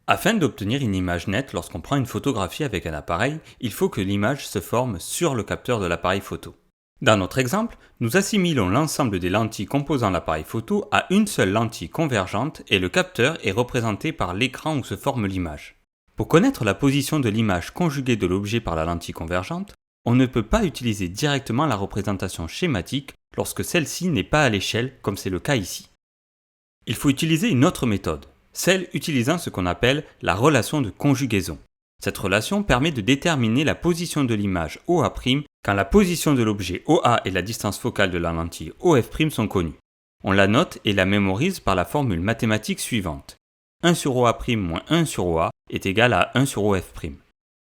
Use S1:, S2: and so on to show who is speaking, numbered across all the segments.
S1: Afin d'obtenir une image nette lorsqu'on prend une photographie avec un appareil, il faut que l'image se forme sur le capteur de l'appareil photo. Dans notre exemple, nous assimilons l'ensemble des lentilles composant l'appareil photo à une seule lentille convergente et le capteur est représenté par l'écran où se forme l'image. Pour connaître la position de l'image conjuguée de l'objet par la lentille convergente, on ne peut pas utiliser directement la représentation schématique lorsque celle-ci n'est pas à l'échelle comme c'est le cas ici. Il faut utiliser une autre méthode, celle utilisant ce qu'on appelle la relation de conjugaison. Cette relation permet de déterminer la position de l'image OA' quand la position de l'objet OA et la distance focale de la lentille OF' sont connues. On la note et la mémorise par la formule mathématique suivante. 1 sur OA' moins 1 sur OA est égal à 1 sur OF'.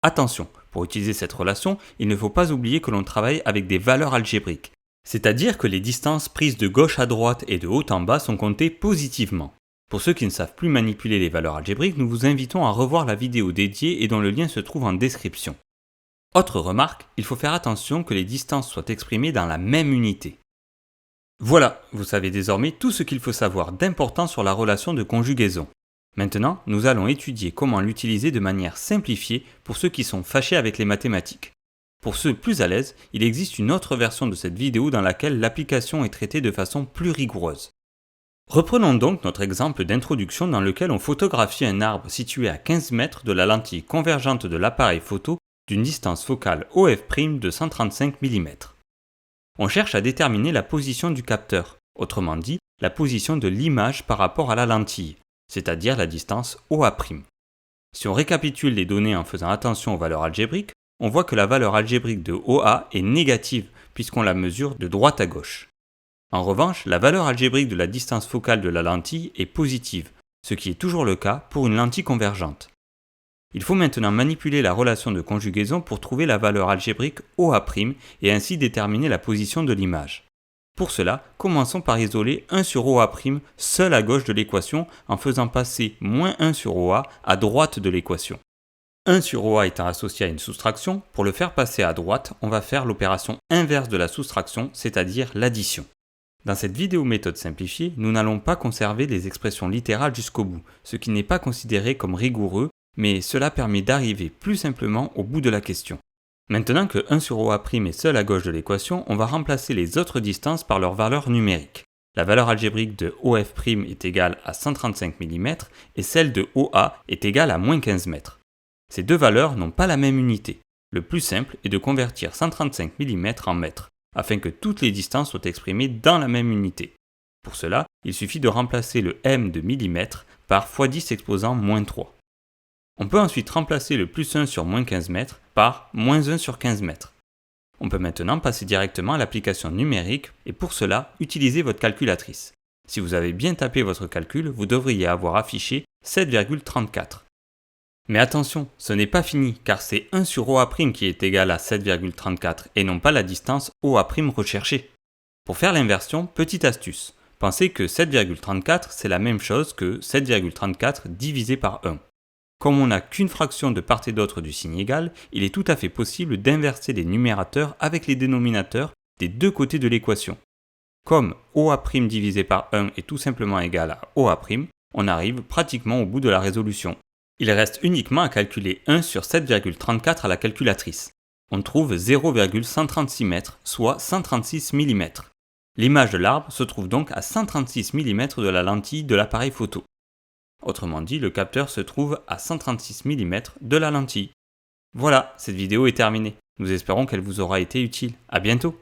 S1: Attention, pour utiliser cette relation, il ne faut pas oublier que l'on travaille avec des valeurs algébriques, c'est-à-dire que les distances prises de gauche à droite et de haut en bas sont comptées positivement. Pour ceux qui ne savent plus manipuler les valeurs algébriques, nous vous invitons à revoir la vidéo dédiée et dont le lien se trouve en description. Autre remarque, il faut faire attention que les distances soient exprimées dans la même unité. Voilà, vous savez désormais tout ce qu'il faut savoir d'important sur la relation de conjugaison. Maintenant, nous allons étudier comment l'utiliser de manière simplifiée pour ceux qui sont fâchés avec les mathématiques. Pour ceux plus à l'aise, il existe une autre version de cette vidéo dans laquelle l'application est traitée de façon plus rigoureuse. Reprenons donc notre exemple d'introduction dans lequel on photographie un arbre situé à 15 mètres de la lentille convergente de l'appareil photo d'une distance focale OF' de 135 mm. On cherche à déterminer la position du capteur, autrement dit la position de l'image par rapport à la lentille, c'est-à-dire la distance OA'. Si on récapitule les données en faisant attention aux valeurs algébriques, on voit que la valeur algébrique de OA est négative puisqu'on la mesure de droite à gauche. En revanche, la valeur algébrique de la distance focale de la lentille est positive, ce qui est toujours le cas pour une lentille convergente. Il faut maintenant manipuler la relation de conjugaison pour trouver la valeur algébrique OA' et ainsi déterminer la position de l'image. Pour cela, commençons par isoler 1 sur OA' seul à gauche de l'équation en faisant passer moins 1 sur OA à droite de l'équation. 1 sur OA étant associé à une soustraction, pour le faire passer à droite, on va faire l'opération inverse de la soustraction, c'est-à-dire l'addition. Dans cette vidéo méthode simplifiée, nous n'allons pas conserver les expressions littérales jusqu'au bout, ce qui n'est pas considéré comme rigoureux, mais cela permet d'arriver plus simplement au bout de la question. Maintenant que 1 sur OA' est seul à gauche de l'équation, on va remplacer les autres distances par leur valeur numérique. La valeur algébrique de OF' est égale à 135 mm et celle de OA est égale à moins 15 mètres. Ces deux valeurs n'ont pas la même unité. Le plus simple est de convertir 135 mm en mètres, afin que toutes les distances soient exprimées dans la même unité. Pour cela, il suffit de remplacer le m de millimètres par x10 exposant moins 3. On peut ensuite remplacer le plus 1 sur moins 15 mètres par moins 1 sur 15 mètres. On peut maintenant passer directement à l'application numérique et pour cela, utilisez votre calculatrice. Si vous avez bien tapé votre calcul, vous devriez avoir affiché 7,34. Mais attention, ce n'est pas fini car c'est 1 sur OA' qui est égal à 7,34 et non pas la distance OA' recherchée. Pour faire l'inversion, petite astuce, pensez que 7,34 c'est la même chose que 7,34 divisé par 1. Comme on n'a qu'une fraction de part et d'autre du signe égal, il est tout à fait possible d'inverser les numérateurs avec les dénominateurs des deux côtés de l'équation. Comme OA' divisé par 1 est tout simplement égal à OA', on arrive pratiquement au bout de la résolution. Il reste uniquement à calculer 1 sur 7,34 à la calculatrice. On trouve 0,136 m, soit 136 mm. L'image de l'arbre se trouve donc à 136 mm de la lentille de l'appareil photo. Autrement dit, le capteur se trouve à 136 mm de la lentille. Voilà, cette vidéo est terminée. Nous espérons qu'elle vous aura été utile. À bientôt!